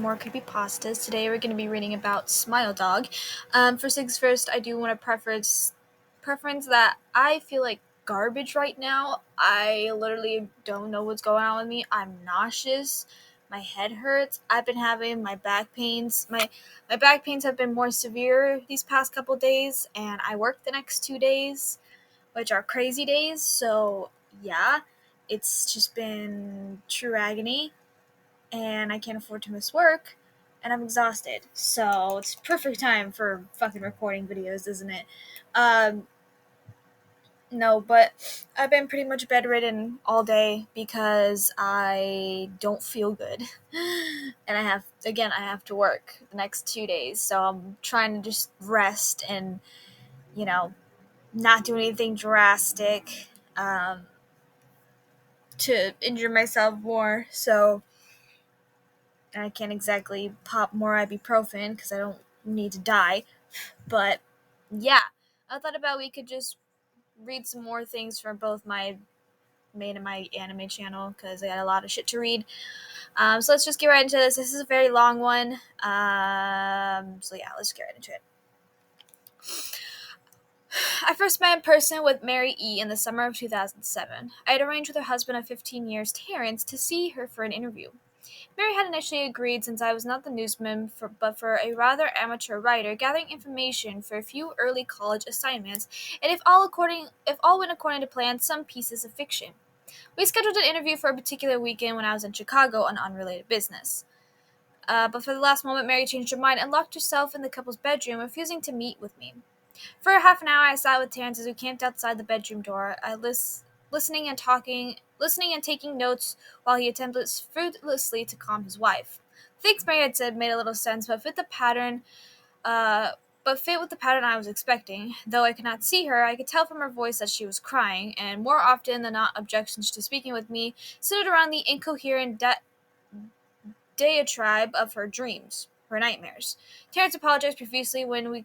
more Creepypastas. Today we're going to be reading about Smile Dog. First things first, I do want to preference that I feel like garbage right now. I literally don't know what's going on with me. I'm nauseous. My head hurts. I've been having my back pains. My back pains have been more severe these past couple days, and I work the next 2 days, which are crazy days. So, yeah, it's just been true agony. And I can't afford to miss work, and I'm exhausted. So it's perfect time for fucking recording videos, isn't it? No, but I've been pretty much bedridden all day because I don't feel good. And I have to work the next 2 days. So I'm trying to just rest and, not do anything drastic to injure myself more. So I can't exactly pop more ibuprofen because I don't need to die. But yeah, I thought about we could just read some more things from both my main and my anime channel because I got a lot of shit to read. So let's just get right into this. This is a very long one. So yeah, let's get right into it. I first met in person with Mary E. in the summer of 2007. I had arranged with her husband of 15 years, Terrence, to see her for an interview. Mary had initially agreed since I was not the newsman, but for a rather amateur writer, gathering information for a few early college assignments, and if all went according to plan, some pieces of fiction. We scheduled an interview for a particular weekend when I was in Chicago on unrelated business. But for the last moment, Mary changed her mind and locked herself in the couple's bedroom, refusing to meet with me. For half an hour, I sat with Terrence as we camped outside the bedroom door. Listening and taking notes while he attempted fruitlessly to calm his wife. Things Mary had said made a little sense, but fit with the pattern I was expecting. Though I could not see her, I could tell from her voice that she was crying, and more often than not, objections to speaking with me centered around the incoherent diatribe of her dreams. Her nightmares. Terrence apologized profusely when we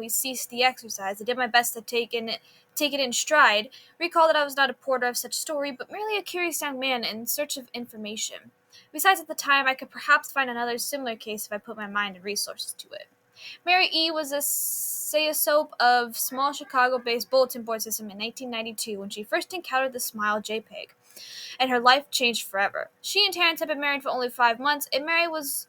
ceased the exercise. I did my best to take it in stride, recall that I was not a porter of such story, but merely a curious young man in search of information. Besides, at the time, I could perhaps find another similar case if I put my mind and resources to it. Mary E. was a Sayasop of small Chicago-based bulletin board system in 1992 when she first encountered the Smile JPEG, and her life changed forever. She and Terrence had been married for only 5 months, and Mary was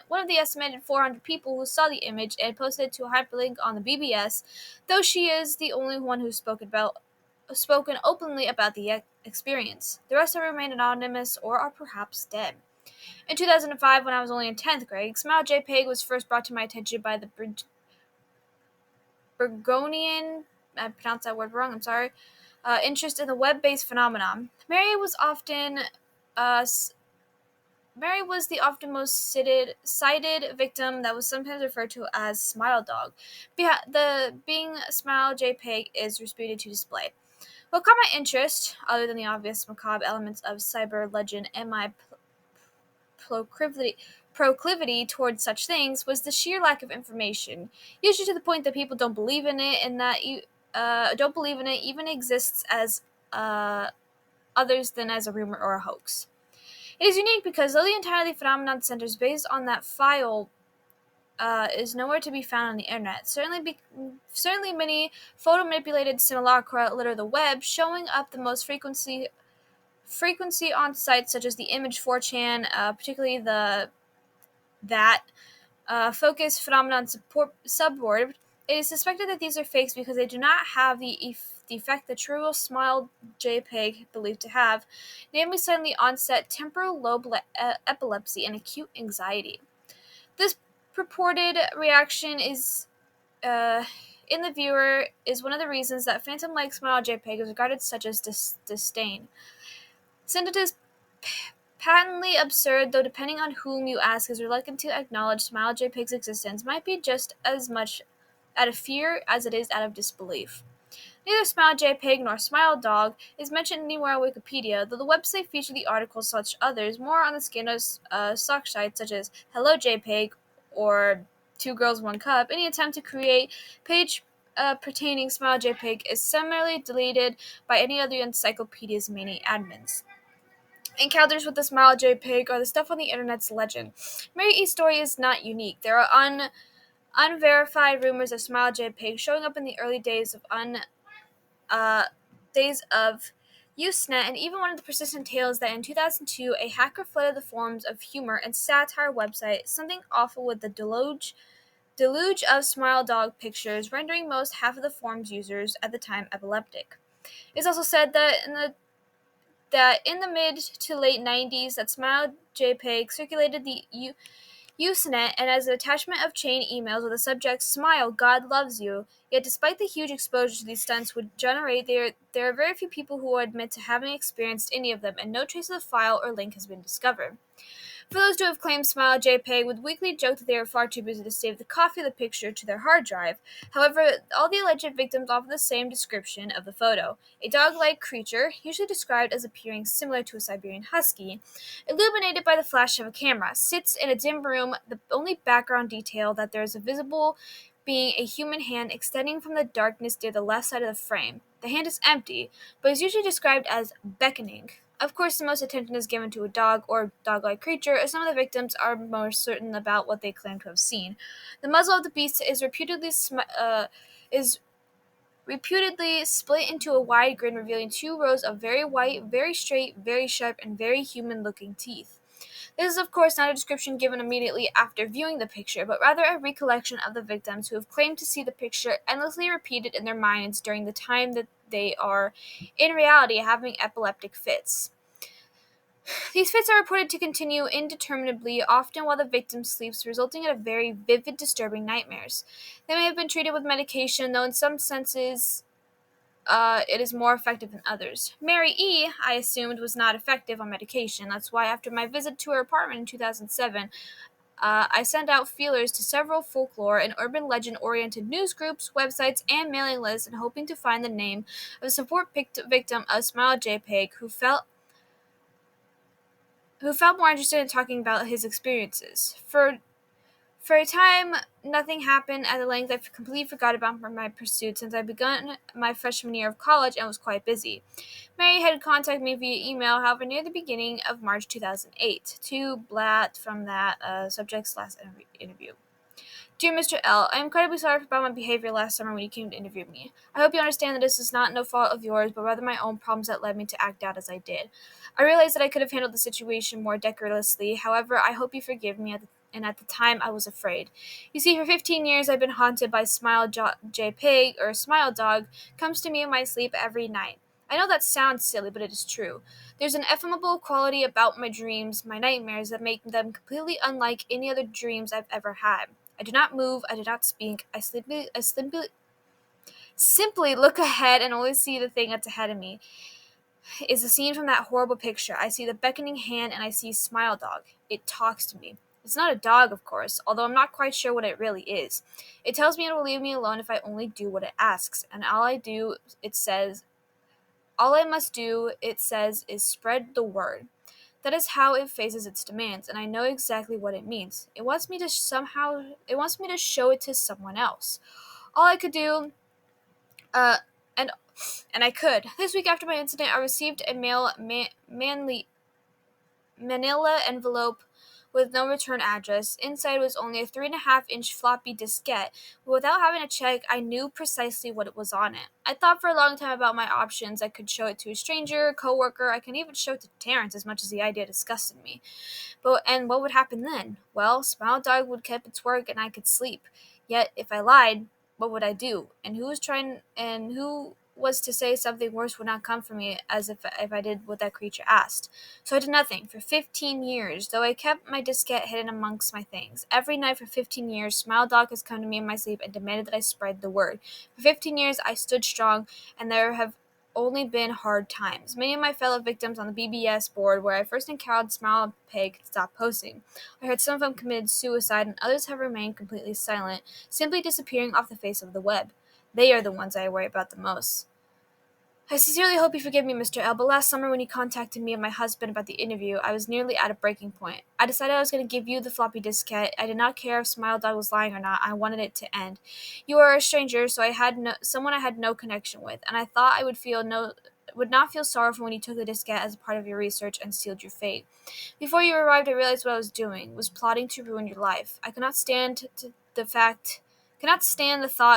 one of the estimated 400 people who saw the image and posted it to a hyperlink on the BBS, though she is the only one who's spoken openly about the experience. The rest have remained anonymous or are perhaps dead. In 2005, when I was only in 10th grade, Smile JPEG was first brought to my attention by the Burgonian, I pronounced that word wrong, I'm sorry, interest in the web-based phenomenon. Mary was the often most cited victim that was sometimes referred to as Smile Dog. Being Smile JPEG is disputed to display. What caught my interest, other than the obvious macabre elements of cyber legend and my proclivity towards such things, was the sheer lack of information, usually to the point that people don't believe in it, and that you don't believe in it even exists as others than as a rumor or a hoax. It is unique because though the entirely phenomenon centers based on that file is nowhere to be found on the internet. Certainly many photo-manipulated simulacra litter the web, showing up the most frequency on sites such as the Image 4chan, particularly that focus phenomenon subboard. It is suspected that these are fakes because they do not have the effect the true Smile JPEG believed to have, namely suddenly onset temporal lobe epilepsy and acute anxiety. This purported reaction is in the viewer is one of the reasons that phantom-like Smile JPEG is regarded such as disdain. Since it is patently absurd, though depending on whom you ask is reluctant to acknowledge Smile JPEG's existence, might be just as much out of fear as it is out of disbelief. Neither Smile JPEG nor Smile Dog is mentioned anywhere on Wikipedia, though the website featured the articles such others more on the skin of stock sites such as Hello JPEG or Two Girls One Cup. Any attempt to create page pertaining Smile JPEG is summarily deleted by any other encyclopedia's many admins. Encounters with the Smile JPEG are the stuff on the internet's legend. Mary E's story is not unique. There are unverified rumors of Smile JPEG showing up in the early uh, days of Usenet, and even one of the persistent tales that in 2002 a hacker flooded the forums of humor and satire website Something Awful with the deluge of smile dog pictures, rendering most half of the forum's users at the time epileptic. It's also said that in the mid to late 90s that Smile JPEG circulated the Usenet and as an attachment of chain emails with the subject "Smile, God loves you." Yet, despite the huge exposure these stunts would generate, there are very few people who will admit to having experienced any of them, and no trace of the file or link has been discovered. For those who have claimed Smile JPEG would weakly joke that they are far too busy to save the copy of the picture to their hard drive. However, all the alleged victims offer the same description of the photo. A dog-like creature, usually described as appearing similar to a Siberian husky, illuminated by the flash of a camera, sits in a dim room, the only background detail that there is a visible being a human hand extending from the darkness near the left side of the frame. The hand is empty, but is usually described as beckoning. Of course, the most attention is given to a dog or dog-like creature, as some of the victims are more certain about what they claim to have seen. The muzzle of the beast is reputedly split into a wide grin, revealing two rows of very white, very straight, very sharp, and very human-looking teeth. This is, of course, not a description given immediately after viewing the picture, but rather a recollection of the victims who have claimed to see the picture endlessly repeated in their minds during the time that they are, in reality, having epileptic fits. These fits are reported to continue indeterminately, often while the victim sleeps, resulting in a very vivid, disturbing nightmares. They may have been treated with medication, though in some senses it is more effective than others. Mary E., I assumed, was not effective on medication. That's why after my visit to her apartment in 2007, I sent out feelers to several folklore and urban legend-oriented news groups, websites, and mailing lists in hoping to find the name of a support victim of Smile JPEG who felt more interested in talking about his experiences. For a time, nothing happened. At the length, I completely forgot about my pursuit since I begun my freshman year of college and was quite busy. Mary had contacted me via email, however, near the beginning of March 2008. To blat from that subject's last interview. Dear Mr. L., I am incredibly sorry about my behavior last summer when you came to interview me. I hope you understand that this is not no fault of yours, but rather my own problems that led me to act out as I did. I realize that I could have handled the situation more decorously. However, I hope you forgive me, and at the time I was afraid. You see, for 15 years I've been haunted by JPEG, or Smile Dog, comes to me in my sleep every night. I know that sounds silly, but it is true. There's an ineffable quality about my dreams, my nightmares, that make them completely unlike any other dreams I've ever had. I do not move, I do not speak, simply look ahead and only see the thing that's ahead of me. Is the scene from that horrible picture. I see the beckoning hand and I see Smile Dog. It talks to me. It's not a dog, of course, although I'm not quite sure what it really is. It tells me it will leave me alone if I only do what it asks, and all I must do, it says, is spread the word. That is how it phases its demands, and I know exactly what it means. It wants me to show it to someone else. All I could do, uh, and and I could. This week after my incident, I received a manila envelope with no return address. Inside was only a 3.5-inch floppy diskette, but without having to check, I knew precisely what it was on it. I thought for a long time about my options. I could show it to a stranger, a coworker, I can even show it to Terrence, as much as the idea disgusted me. And what would happen then? Well, Smile Dog would keep its work and I could sleep. Yet, if I lied, what would I do? And who was to say something worse would not come for me as if I did what that creature asked? So I did nothing for 15 years, though I kept my diskette hidden amongst my things. Every night for 15 years, Smile Dog has come to me in my sleep and demanded that I spread the word. For 15 years, I stood strong, and there have only been hard times. Many of my fellow victims on the BBS board where I first encountered Smile Pig stopped posting. I heard some of them committed suicide and others have remained completely silent, simply disappearing off the face of the web. They are the ones I worry about the most. I sincerely hope you forgive me, Mr. L, but last summer when you contacted me and my husband about the interview, I was nearly at a breaking point. I decided I was going to give you the floppy diskette. I did not care if Smile Dog was lying or not. I wanted it to end. You are a stranger, so someone I had no connection with, and I thought I would feel would not feel sorrowful when you took the diskette as a part of your research and sealed your fate. Before you arrived, I realized what I was doing, was plotting to ruin your life. I cannot stand the thought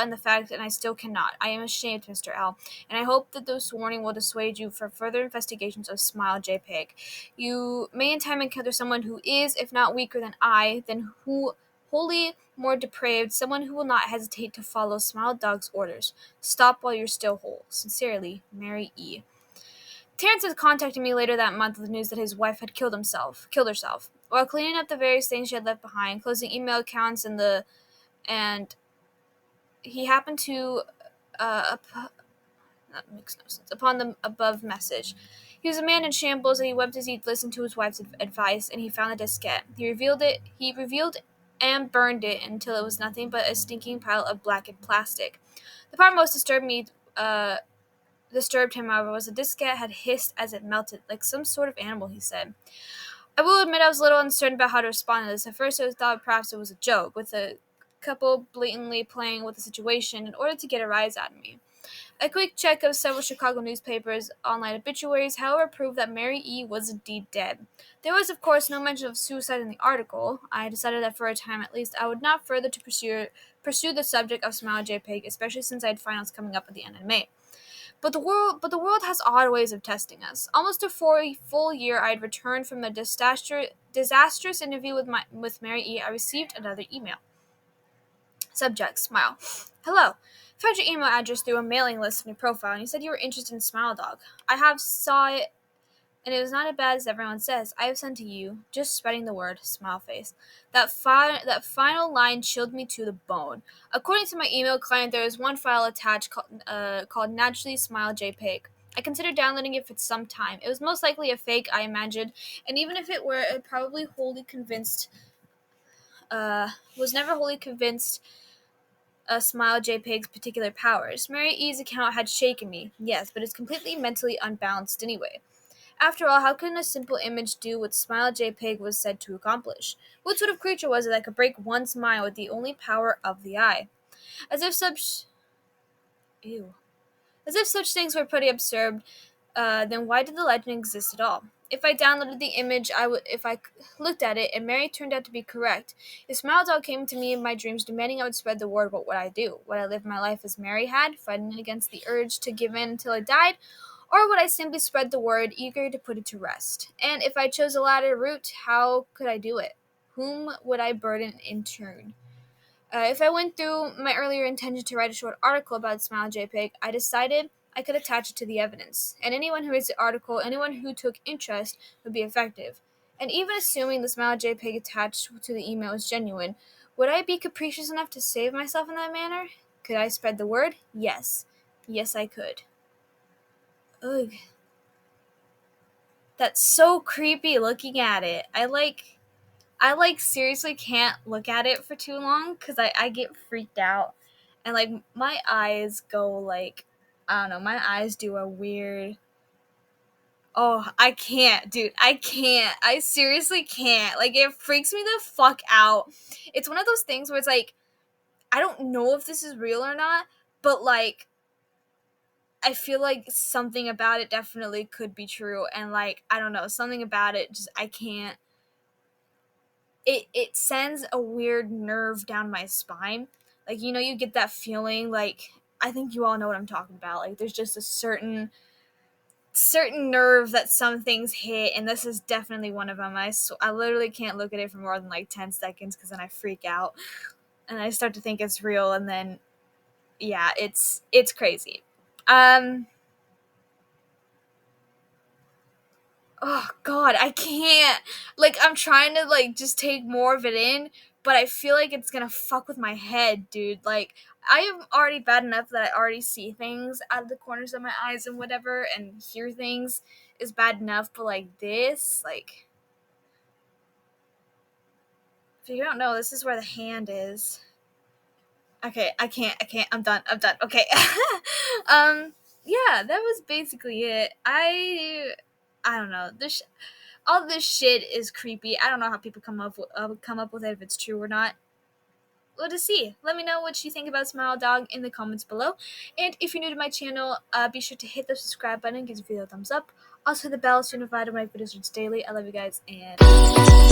and the fact, and I still cannot. I am ashamed, Mr. L, and I hope that this warning will dissuade you from further investigations of Smile JPEG. You may in time encounter someone who is, if not weaker than I, then who wholly more depraved, someone who will not hesitate to follow Smile Dog's orders. Stop while you're still whole. Sincerely, Mary E. Terrence had contacted me later that month with the news that his wife had killed herself. While cleaning up the various things she had left behind, closing email accounts and he happened to that makes no sense. Upon the above message. He was a man in shambles, and he wept as he listened to his wife's advice, and he found the diskette. He revealed and burned it until it was nothing but a stinking pile of blackened plastic. The part most disturbed him, however, was the diskette had hissed as it melted, like some sort of animal, he said. I will admit I was a little uncertain about how to respond to this. At first I thought perhaps it was a joke, with a couple blatantly playing with the situation in order to get a rise out of me. A quick check of several Chicago newspapers' online obituaries, however, proved that Mary E. was indeed dead. There was, of course, no mention of suicide in the article. I decided that for a time at least I would not further to pursue the subject of Smile JPEG, especially since I had finals coming up at the end of May. But the world has odd ways of testing us. Almost for a full year I had returned from a disastrous interview with Mary E. I received another email. Subject, Smile. Hello. Found your email address through a mailing list in your profile, and you said you were interested in Smile Dog. I have saw it, and it was not as bad as everyone says. I have sent to you, just spreading the word, smile face. That final line chilled me to the bone. According to my email client, there is one file attached called Naturally Smile JPEG. I considered downloading it for some time. It was most likely a fake, I imagined, and even if it were, it probably was never wholly convinced Smile JPEG's particular powers. Mary E's account had shaken me, yes, but it's completely mentally unbalanced anyway. After all, how can a simple image do what Smile JPEG was said to accomplish? What sort of creature was it that could break one smile with the only power of the eye? As if such... Ew. As if such things were pretty absurd, then why did the legend exist at all? If I downloaded the image, if I looked at it, and Mary turned out to be correct. If Smile Dog came to me in my dreams demanding I would spread the word, what would I do? Would I live my life as Mary had, fighting against the urge to give in until I died? Or would I simply spread the word, eager to put it to rest? And if I chose the latter route, how could I do it? Whom would I burden in turn? If I went through my earlier intention to write a short article about Smile JPEG, I decided I could attach it to the evidence, and anyone who reads the article, anyone who took interest, would be effective. And even assuming the Smile JPEG attached to the email is genuine, would I be capricious enough to save myself in that manner? Could I spread the word? Yes. Yes, I could. Ugh. That's so creepy looking at it. I seriously can't look at it for too long because I get freaked out. And like my eyes go like, I don't know, my eyes do a weird. Oh, I can't, dude. I can't. I seriously can't. Like it freaks me the fuck out. It's one of those things where it's like, I don't know if this is real or not, but like I feel like something about it definitely could be true. And like, I don't know, something about it just I can't. It sends a weird nerve down my spine. Like, you know, you get that feeling, like, I think you all know what I'm talking about. Like, there's just a certain nerve that some things hit, and this is definitely one of them. I literally can't look at it for more than like 10 seconds because then I freak out and I start to think it's real, and then yeah, it's crazy. Um Oh god, I can't. Like I'm trying to like just take more of it in, but I feel like it's gonna fuck with my head, dude. Like I am already bad enough that I already see things out of the corners of my eyes and whatever, and hear things is bad enough, but like this, like if you don't know, this is where the hand is. Okay, I can't, I'm done. Okay. Yeah, that was basically it. I don't know. All this shit is creepy. I don't know how people come up with it if it's true or not. we'll just see. Let me know what you think about Smile Dog in the comments below. And if you're new to my channel, be sure to hit the subscribe button, give the video a thumbs up. Also hit the bell so you're notified of my videos daily. I love you guys, and